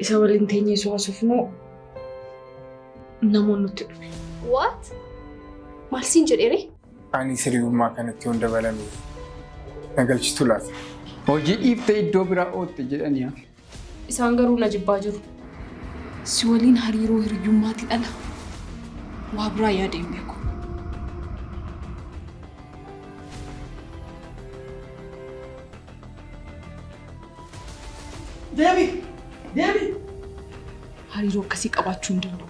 isa waliin teenyee soo asufnu namoonni nutti dhufe. What? Maal siin jedheere? Ani sirriiwummaa kanatti hunda balame nagalchitu laata. Hojii dhiiftee iddoo biraa ootte jedhanii hafe. Isaan garuu na jibbaa jiru. Si waliin hariiroo hiriyyummaatti dhala. Waa biraa yaadeen beeku. Deebi! Hariiroo akkasii qabaachuu hin danda'u.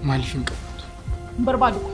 Maaliif hin qabatu? Hin barbaadu ko.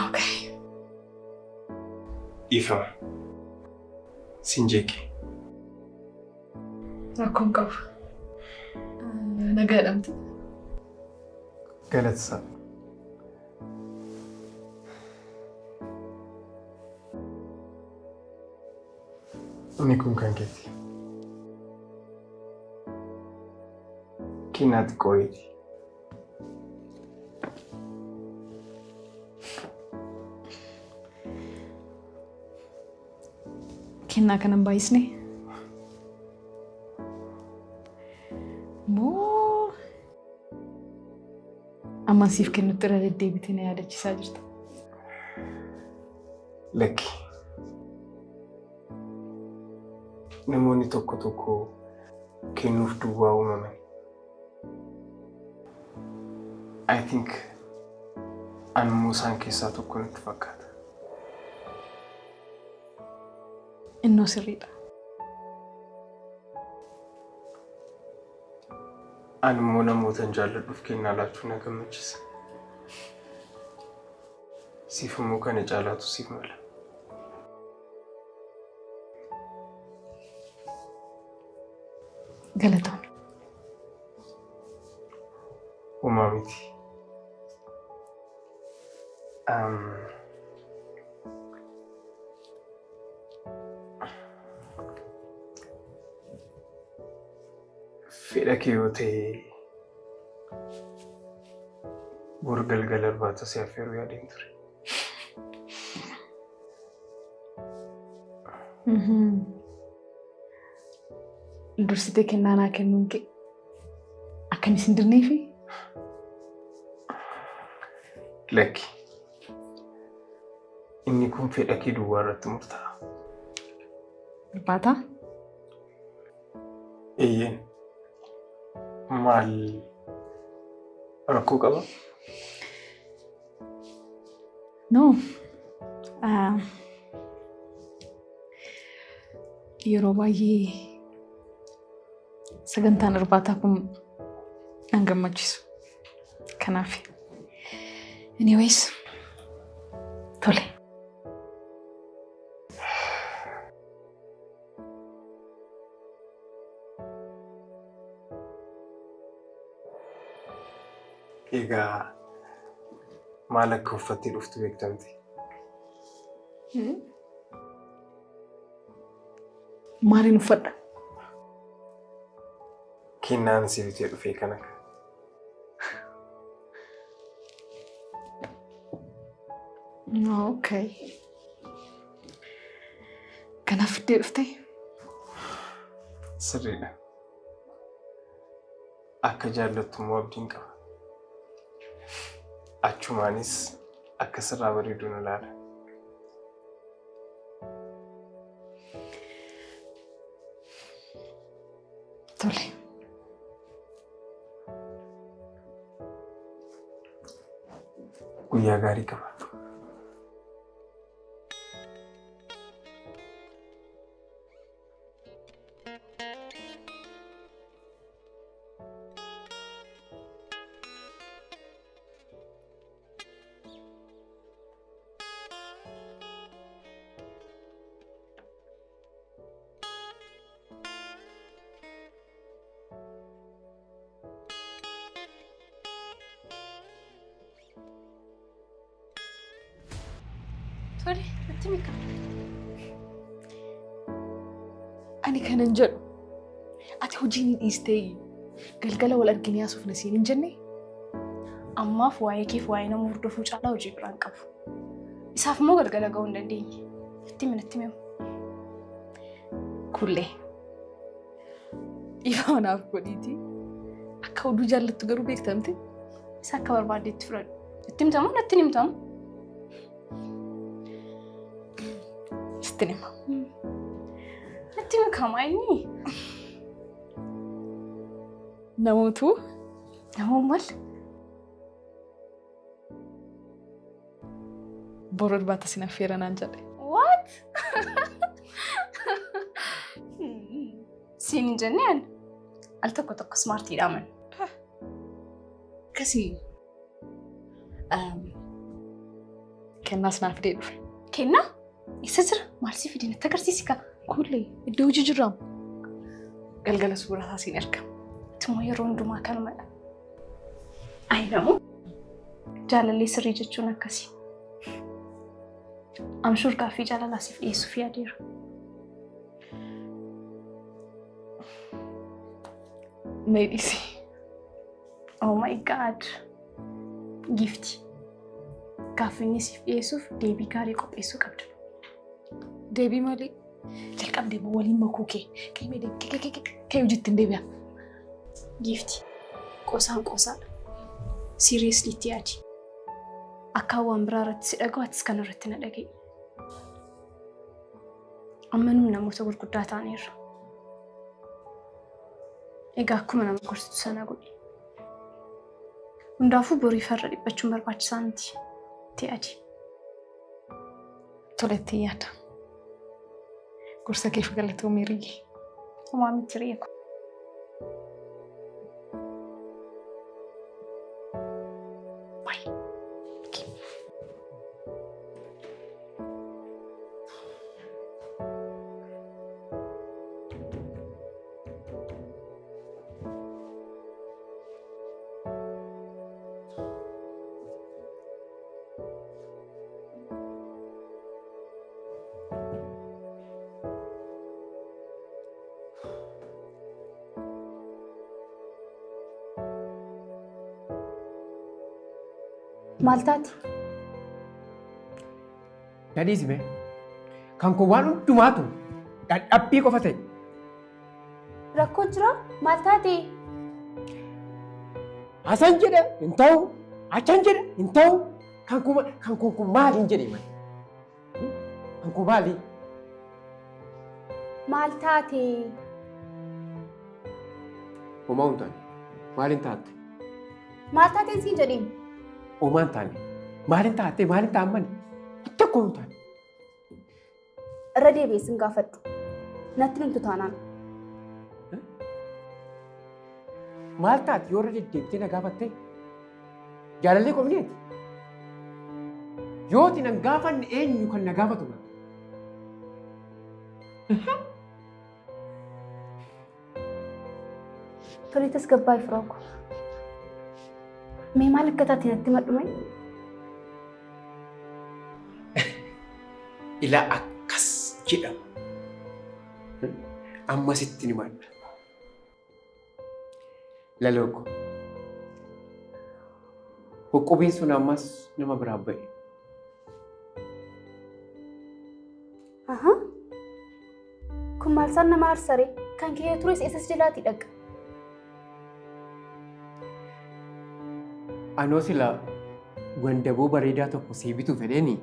Okay. Ifa. Sinjeki. Rakkoon qabu. Nagaadhamte. Galatsa. Inni kun kan keeti. Kinaati qoyiti. Kennaa kanan baay'isne. Moo amma siif kennutti irra deddeebitee na yaadachiisaa jirta. Lakki. Namoonni tokko tokko kennuuf duwwaa uumaman. I think animmoo isaan keessaa tokko natti fakkaata. Innoo sirriidha. Animmoo namootan jaalladhuuf kennaa laachuu na gammachiisa. Siif immoo kana caalaatu siif mala. Galatoon. Uumaa miti. Fedha kee yoo ta'e bor galgala irbaata si affeeruu yaadeen ture. Dursitee kennaa naa kennuun kee akkanis hin dirneefi? Lakki. Inni kun fedha kee duwwaa irratti murtaa'a. Irbaata? Eeyyeen. Maal rakkoo qaba? No. Yeroo baay'ee sagantaan irbaataa kun an gammachiisu. Kanaaf. Anyways, tole. Egaa maal akka uffattee dhuftu beektamti? Maaliin uffadha? Kennaan si bitee dhufee kan akka. Okay. Kanaaf fiddee dhuftee? Sirriidha. Akka jaallattu immoo abdiin qaba. achumaanis akka sirraa bareedu na laala. Tole. Guyyaa gaarii qaba. Tole, natti mika. Ani kanan jedhu ati hojiin dhiistee galgala wal arginee haasofna siin hin jenne? Ammaaf waa'ee keef waa'ee nama hordofuu caalaa hojii biraan qabu. Isaaf immoo galgala ga'uu hin dandeenye. Natti mi'u. Kullee. Dhiifama naaf godhiiti. Akka oduu jaallattu garuu beektamte? Isa akka barbaaddeetti fudhadhu. Itti himtamu natti hin himtamu. Sitti hima. Natti himkama inni. Namootu Namoon maal? boru irbaata sin affeera naan jedhe. What? Siin hin jenneen al tokko smartiidha man. Akkasii kennaas naaf fidee dhufe. Kennaa? Isa jira? Maal si fide natti agarsiisi ka? Kullee iddoo hojii jiraamu. Galgala suuraa isaa siin erga. Tuma yeroo hundumaa kanumadha. Ayi namu jaalallee sirrii jechuun akkasii. Amshur gaaffii jaalalaa siif dhiyeessuuf yaadeera. Meedhisi. Oh my god. Gifti. Gaaffii siif dhiyeessuuf deebii gaarii qopheessuu qabda. Deebii malee jalqabdee waliin makuu kee qeemee deebii kee hojiitti hin deebi'a. Gifti. Qosaan qosaadha. Seriously itti yaadi. Akka waan biraa irratti si dhagahu atis kan irratti na dhaga'i. Ammanuu namoota gurguddaa ta'aniirra. Egaa akkuma nama gorsitu sana godhi. Hundaafuu borii farra dhiphachuun barbaachisaa miti. Itti yaadi. Toletti yaada. Gorsa keef galatoomii riyyee. Homaa miti riyyee ko. Maaltaati? Dadhiisime kan kun waan hundumaatu dadhabbii qofa ta'e. Rakkoo jira? Maaltaati? Hasan jedha hin ta'u, achan jedha hin ta'u. Kan kun maali hin jedhe malee? Kan kun maali? Maaltaati? Homaa hin taane maaliin taatte? Maaltaati siin jedheen? Homaa hin taane maaliin taatte maaliin taammani? Tokko hin taane. Irra deebi'ee sin gaafadhu. Natti himtu taanaan. Maal taate yoo irra deddeebitee na gaafatte? Jaalallee qofneeti. Yooti nan gaafanne eenyu kan na gaafatu? Toliitas gabbaa firaa ko. Mee maal akka taate natti madhume? Ilaa akkas jedhama. Amma sitti ni madda. Lalooko. Huqubiin sun ammas nama biraa ba'e. Kun maal isaan nama arsaree? Kan kee tures eessas jalaati dhaqa. anoo sila wandaboo bareedaa tokko sii bituu fedheeni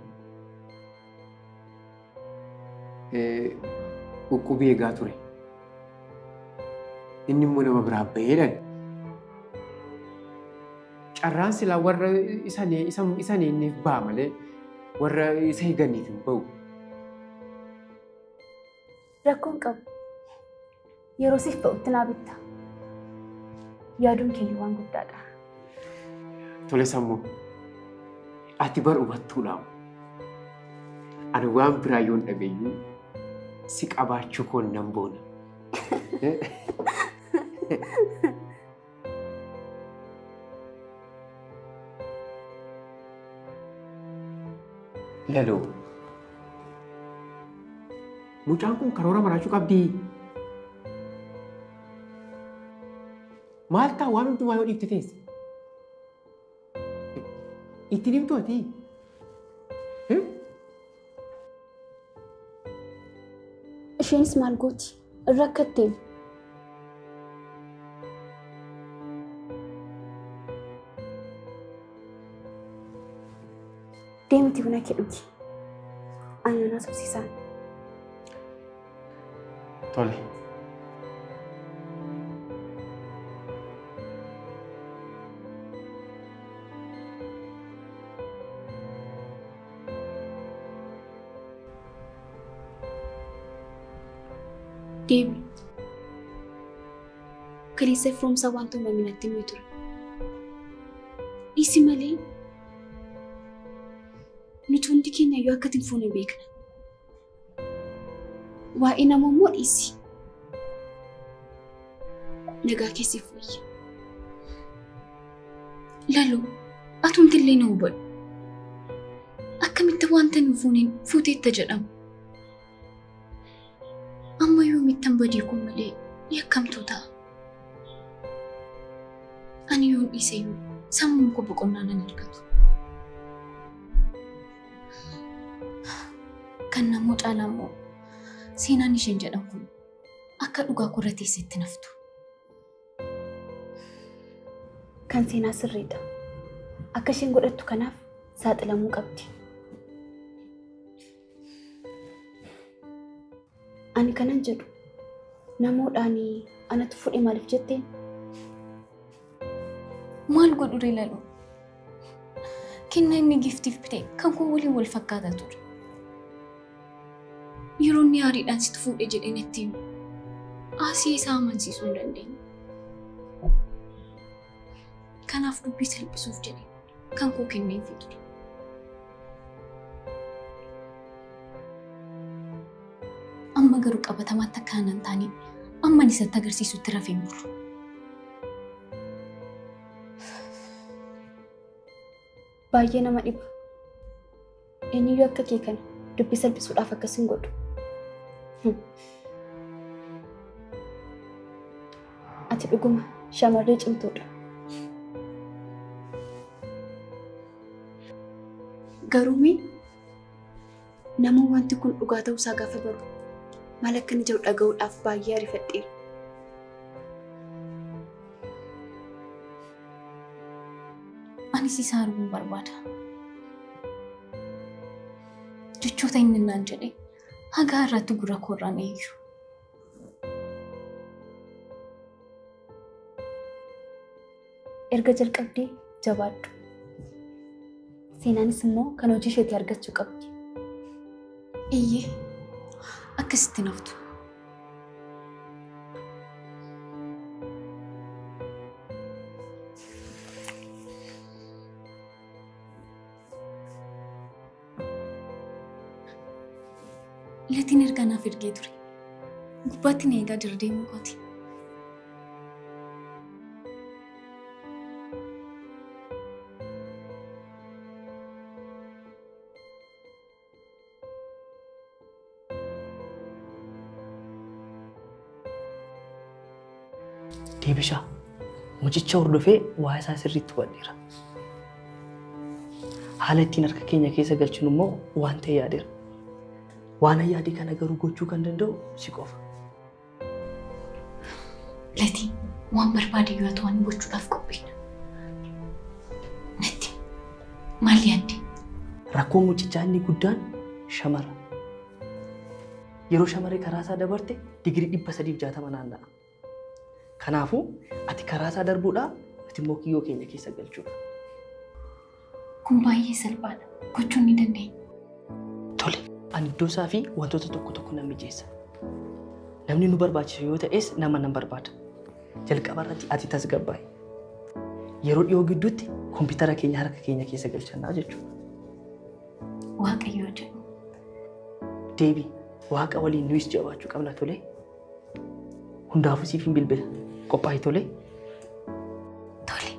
uqubii eegaa ture. Inni immoo nama biraa baheedhan. Carraan silaa warra isaaniif ba'a malee warra isa eeganiif hin ba'u. Rakkoon qabu. Yeroo siif ba'utti naa bitta. Yaaduun keenya waan guddaadha. Tole sammuu. Ati bar hubattuudha. Ani waan biraa yoon dhabeeyyuu si qabaachuu koon nan boona. Laloo. Mucaan kun karoora maraachuu qabdi. Maal ta'a waan hundumaa yoo dhiifte teesse? Ittiin himtu ati? Isheenis maal gooti? Irra akkatteem. Deemti buna kee dhugi. Ayyaana subsiisaan. Tole. Deemi. Kaleessa firoomsaa wanta uumame natti himee ture. Dhiisi malee nuti hundi keenya iyyuu akka ittiin fuune beekna. Waa'ee namaa immoo dhiisi. Nagaa keessiif wayya. Laloo, atumti illee na hubadhu. Akkamitti wanta nu fuuneen fuuteetta jedhamu. Amma yoomittan badii kun malee yakkamtuu ta'a. Ani yoon dhiise iyyuu sammuun koo boqonnaa nan argatu. Kan namoo caalaa immoo seenaan isheen jedhan kun akka dhugaa korra teessetti naftu. Kan seenaa sirriidha. Akka isheen godhattu kanaaf saaxilamuu qabdi. Ani kanan jedhu namoodhaan anatu fudhe maaliif jetteen? Maal godhu Laloo? Kennaa inni giftiif bite kan koo waliin wal fakkaata ture. Yeroo inni aariidhaan sitti fuudhe jedhee natti himu. Asii isaa amansiisuu hin dandeenye. Kanaaf dubbii salphisuuf jedhee kan koo kenneefii ture. Amma garuu qabatamaatti akka aanan taane amman isatti agarsiisutti rafee muru. Baay'ee nama dhiba. Eenyuyyuu akka kee kana dubbii salphisuudhaaf akkasiin godhu. Ati dhuguma shamarree cimtuudha. Garuu nama wanti kun dhugaa ta'uusaa gaafa baru maal akka inni jiru dhaga'uudhaaf baay'ee arifadheera. Anis isaa arguun barbaada. Jechoota inni naan jedhe hagaa irratti gurra koorraan eeyyu. Erga jalqabdee jabaadhu. Seenaanis immoo kan hojii isheetii argachuu qabdi. Iyyee akkasitti naftu. Latiin erga naaf ergee ture. Gubbaatti na eegaa jira deemuu kooti. Deebishaa mucicha hordofee waa isaa sirriitti hubadheera. Haala ittiin harka keenya keessa galchinu immoo waan ta'e yaadeera. Waan yaadii kana garuu gochuu kan danda'u si qofa. Latiin waan barbaade yoo ta'u waan gochuudhaaf qophiidha. Maal yaaddi? Rakkoo mucichaa inni guddaan shamara. Yeroo shamarree karaa isaa dabarte digirii 360 naanna'a. Kanaafuu ati karaa isaa darbuudhaa ati immoo kiyyoo keenya keessa galchuudha. Kun baay'ee salphaadha. Gochuun ni dandeenya. Tole, ani iddoo isaa fi wantoota tokko nan mijeessa. Namni nu barbaachisu yoo ta'es nama nan barbaada. Jalqaba irratti ati tasgabbaa'i. Yeroo dhiyoo gidduutti kompiitara keenya harka keenya keessa galchannaa jechuudha. Waaqayyoo jedhu. Deebii, waaqa waliin nuyis jabaachuu qabna tole. Hundaafuu siif hin bilbila. Qophaa'i tole. Tole.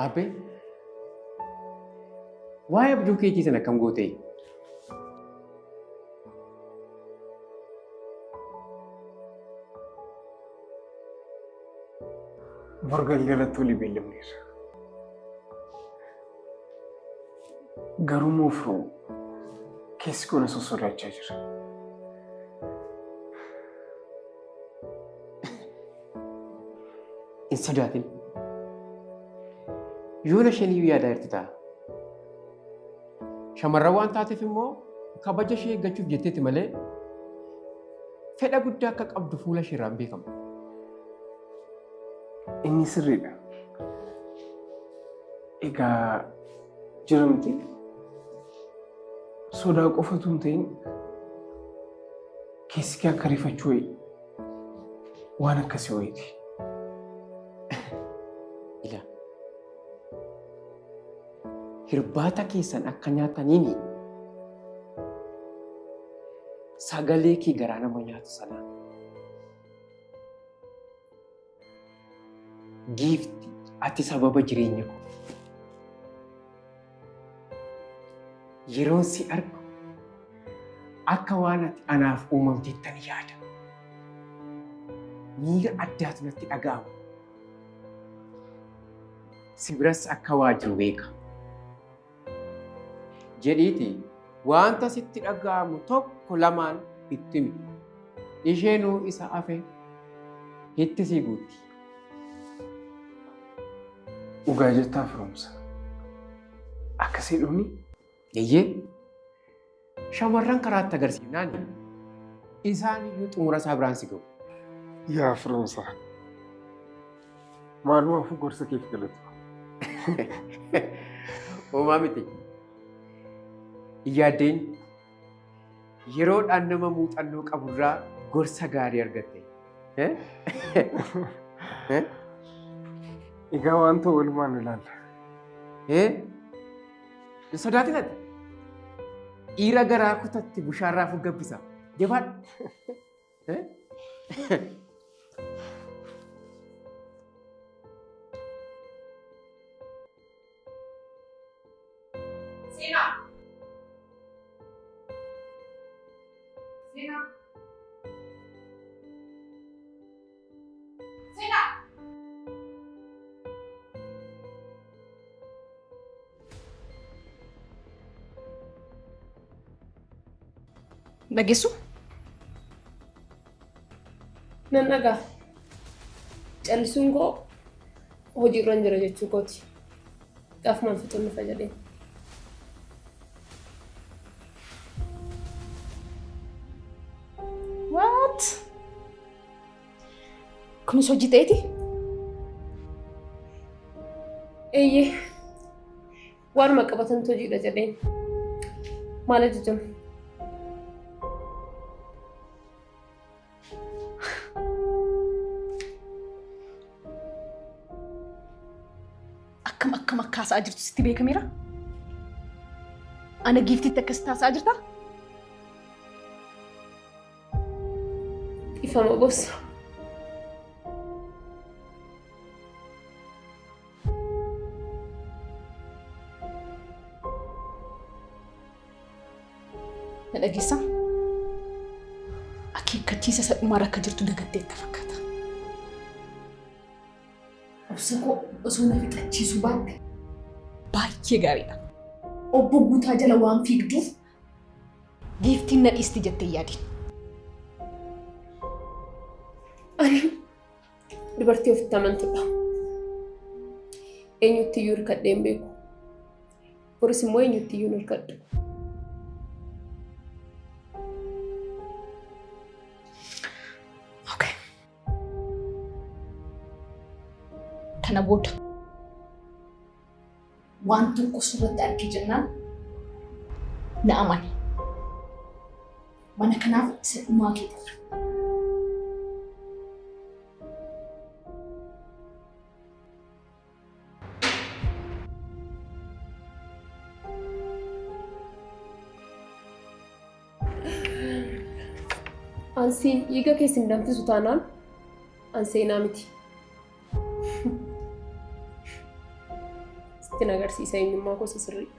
Abe, waa'ee abjuu keetii sana akkam gootee? Borgalgalatti olii beellamneerra. Garuu moofroo keessi koona sossodaachaa jira. Hin sodaatin. Yoona shanii yaadaa jirti ta'a. Shamarran waan taateef immoo kabaja ishee eeggachuuf jetteeti malee fedha guddaa akka qabdu fuula isheerraan beekama. Inni sirriidha. Egaa jiramti sodaa qofatu hin ta'in keessi kee akka rifachuu waan akkasii wayiiti. Hirbaata keessan akka nyaataniini sagalee kee garaa nama nyaatu sana giifti ati sababa jireenya koo yeroon si argu akka waan ati anaaf uumamteettan yaada miira addaatu natti dhaga'ama si biras akka waa jiru beeka. Jedhiiti wanta sitti dhaga'amu tokko lamaan itti himi. Isheenuu isa hafe itti sii guutti. Dhugaa jettaa firoomsa. Akkasii dhumni? Eeyyee. Shamarran karaatti agarsiifnaan isaan iyyuu xumura isaa biraan si ga'u. Yaa firoomsa. Maalumaafuu gorsa keef galatu. Uumaa miti. Yaaddeen yeroodhaan nama muuxannoo qaburraa gorsa gaarii argatte. Egaa wanta walumaan ilaalla. Hin sodaatin ati. Dhiira garaa kutatti bushaarraa fuggabbisa. Jabaadha. Sina. Sina. Sina. Dhageessu? Nan dhagaa. Callisuun koo hojiirra hin jira jechuu kooti. Gaaf maal fixuun nufa jedhee. What? Kunis hojii ta'eeti? Eeyyee. Waanuma qabatantu hojiidha jedheen. Maal ajajamu? Akkam akka haasaa jirtu sitti beekameera? Ana giiftitti akkasitti haasaa jirtaa? Ifama bossa. Na dhageessaa? akeekkachiisa sadhumaarra akka jirtu dagatteetta fakkaata. Obsa koo osoo na fixachiisu baatte baay'ee gaariidha. Obbo Guutaa jala waan fiigduuf giiftiin na dhiisti jettee yaadin. Ani dubartii ofitti amantudha. Eenyutti iyyuu hirkadhee hin beeku. Boris immoo eenyutti iyyuu hin hirkadhu. Kana booda waan tokko surratti argee jennaan na amani. Mana kanaaf sadhumaa kee ta'a. Ansi dhiiga keessa hin danfisu taanaan anseenaa miti. Sittin agarsiisa eenyummaa gosa sirrii.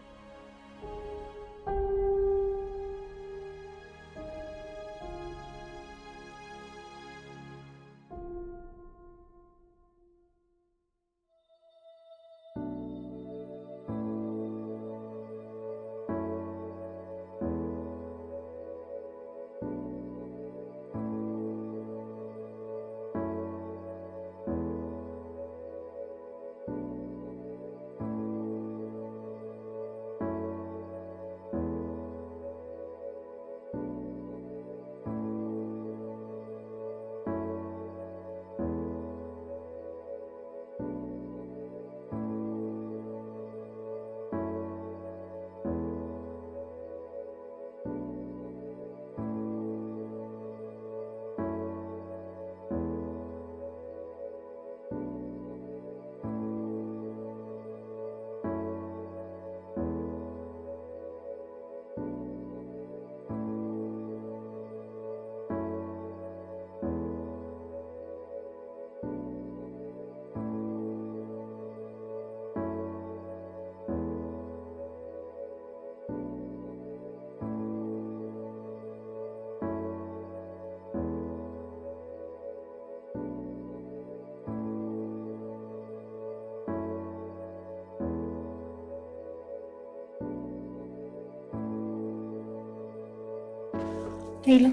Hello.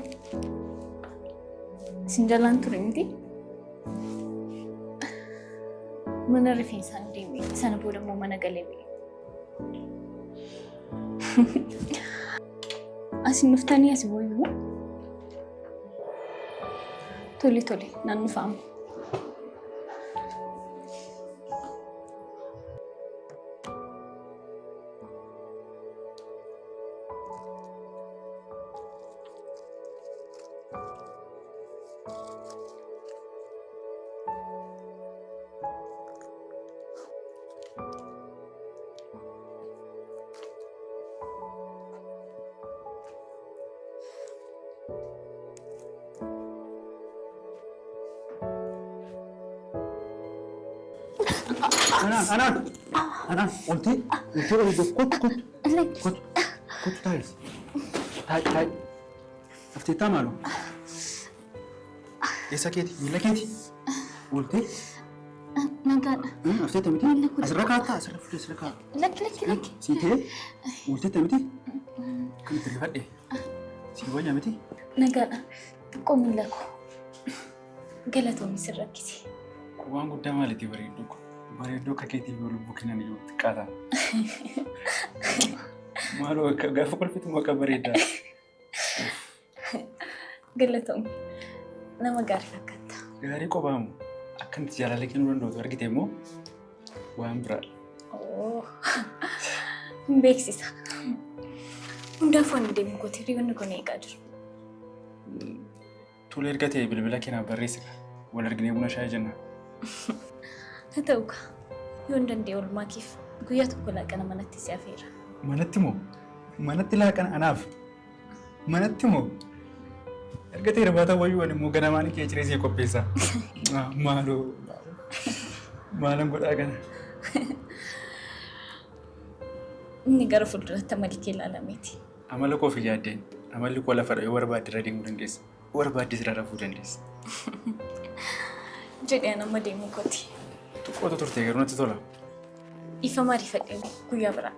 Sinjalan turun miti? Mana rifeensa deemi. Sana booda immoo mana galee ba'e. Asin dhuftanii as booyu. Tole nan dhufaamu. Anan, ulti udah kot tais. Tai. Afti tamalu. Esa keti, mila keti. Ulti. Naga. Afti tamiti. Asraka. Laki. Site. Ulti tamiti. Kan terifade. Si wanya miti. Naga. Komila ko. Galato misrakiti. Waan guddaa maaliti bareedduu ko. Bareedduu akka keetii fi lubbuu kennan iyyuu xiqqaata. Maaloo gaafa kolfitu maqaa bareedaa. Galatoom. Nama gaarii fakkaata. Gaarii qophaa'amu akkamitti jaalala kennuu danda'u argite immoo waan biraa. Beeksisa. Hundaafuu ani deemu kooti hiriyoonni kun eegaa jiru. Tole erga ta'e bilbila keenyaaf barreessika. Wal arginee buna shaayii jenna. Haa ta'u kaa. Yoo hin dandeenye oolmaa keef guyyaa tokko laaqana manatti si afeera. Manatti moo? Manatti laaqana anaaf? Manatti moo? Erga ta'e irbaata wayyuu ani immoo ganamaan kee ciree si qopheessa. Maaloo maalan godhaa kana. Inni gara fuulduratti amalli kee ilaalameeti. Amala koo fi yaaddeen amalli koo lafa dha'ee barbaadde irra deemuu dandeessa. Barbaadde sirraa rafuu dandeessa. Jedhee nama deemu kooti. Xiqqoota turtee garuu natti tola. Ifa mariifadhee guyyaa biraa.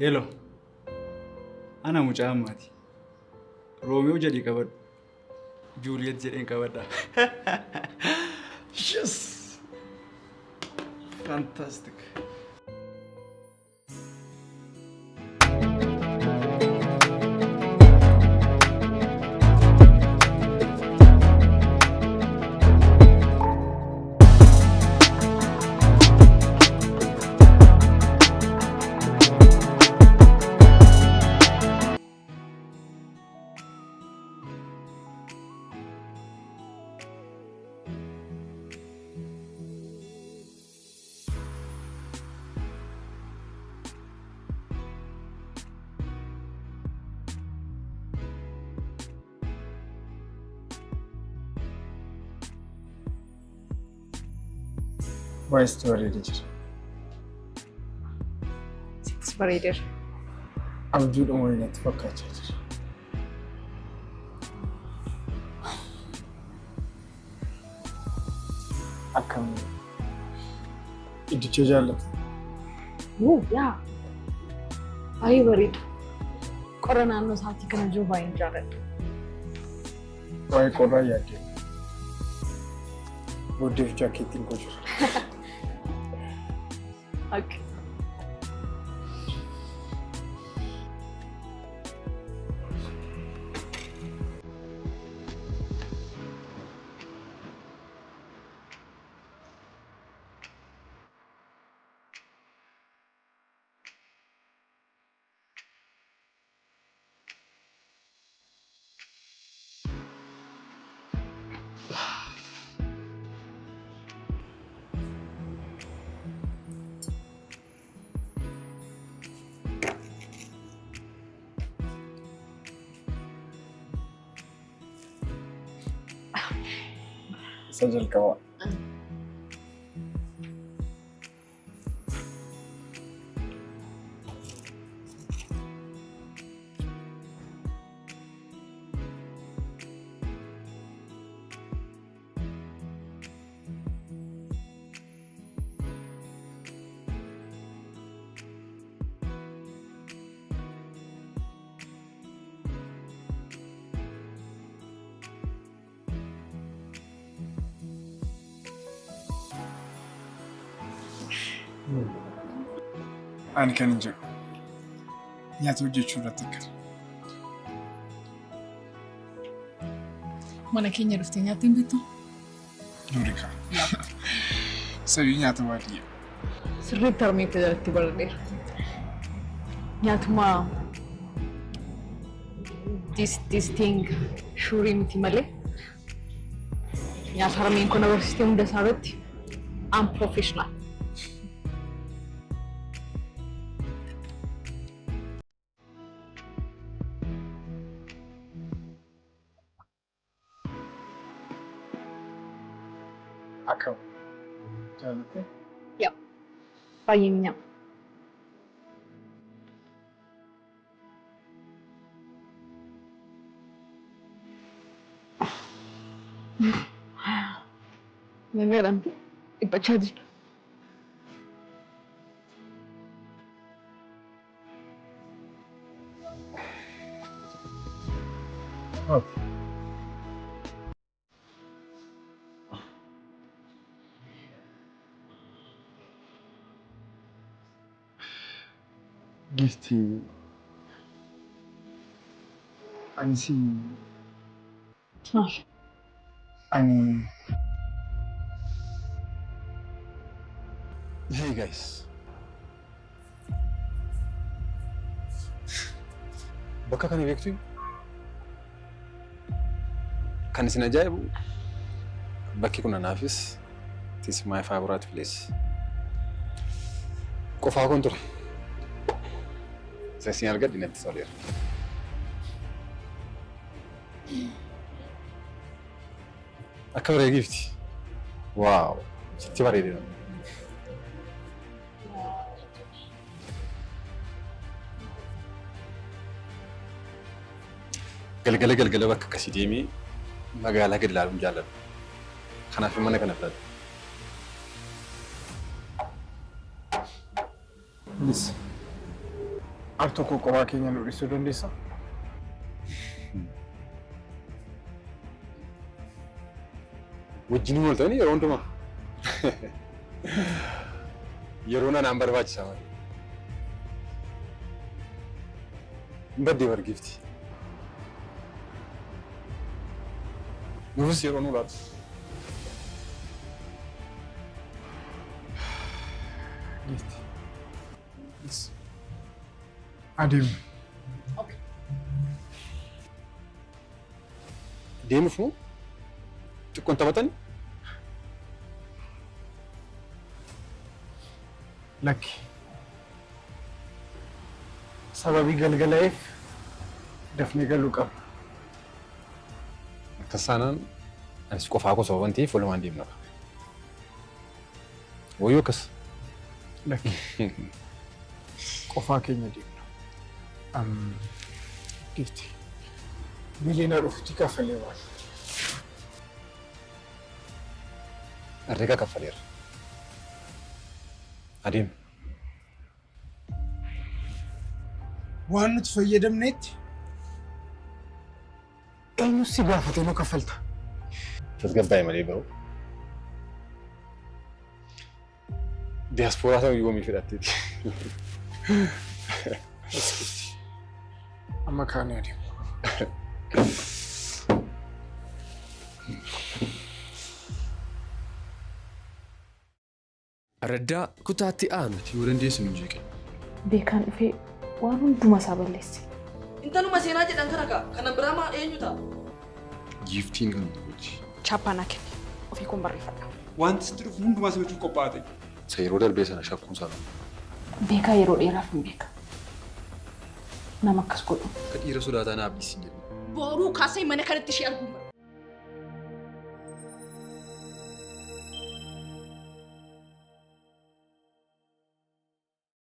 Hello. Ana mucaa ammaati. Roomiyoo jedhii qabadhu. Juuliyet jedheen qabadha. Yes! Fantastic. Baay'ee bareedee jira. Sittis bareedeera. Abjuudhuma wayii natti fakkaachaa jira. Akkam iddicha jaallatu. Yaa. Baay'ee bareeda. Qorra naannoo isaatii kana jiru baay'een jaalladha. Waa'ee qorraa yaaddee. Booddeef jaakeettiin koo jira. Okay. Sajal kawan. Ani kan hin jiru. Nyaata hojjechuu irratti akkana. Mana keenya dhuftee nyaata hin beektu? Duurika. Sabii nyaata baadiyyaa. Sirriitti harmeetti jalatti baradheera. Nyaatuma this thing shurii miti malee. Nyaata harmeen kun agarsiistee hunda isaa irratti unprofessional. Akkam. Jaalatte? Yaa. Baay'ee mi'aawa. Nagaadhaan dhiphachaa jira. Gifti ani Maal? Hey guys. Bakka kana beektu? Kan isin ajaa'ibu bakki kun anaafis it is my favorite place. Qofaa kun ture. Isin argadhi natti toleera. Akka baree gifti. Waaw, sitti bareedina. galgala bakka akkasii deemee magaalaa gad ilaaluun jaalladha. Kanaaf mana kana filata. Innis al tokko qophaa keenya nu dhiisuu dandeessaa? Wajjin ooltanii yeroo hundumaa. Yeroo naan barbaachisaa malee. Baddee wargifti. Nuufis yeroo nu laatu. Gifti. Adeemu. Deemuuf moo? Xiqqoon taphatanii? Lakki. Sababii galgalaa'eef dafnee galuu qabna. Akkas taanaan anis qofaa koo sababa ta'eef walumaan deemna. Wayyoo akkas. Lakki. Qofaa keenya deemna. Gifti. Miliina dhufuutti kaffalee waan. Herreega kaffaleera. Adeemu. Waan nuti fayyadamneetti eenyu si gaafatee nu kaffalta? Tasgabbaa'e malee garuu. Diyaaspooraa ta'uu yoomii fedhatteeti. Amma kaanii adeemu. Araddaa kutaatti aanu. Yoo dandeessu nu jeeqe. Beekaan dhufee waan hundumaa isaa balleesse. Intaluma seenaa jedhan kana gaa kana biraa maa eenyu ta'a? Giftiin kan nuti. Chaappaan kenne ofii kun barreeffadha. Wanti sitti dhufu hundumaa simachuuf qophaa'ate. Isa yeroo darbee sana shakkuun isaa Beekaa yeroo dheeraaf hin beeka. Nama akkas godhu. akka dhiira sodaataa naaf dhiisin jedhu. Booruu kaasee mana kanatti ishee arguun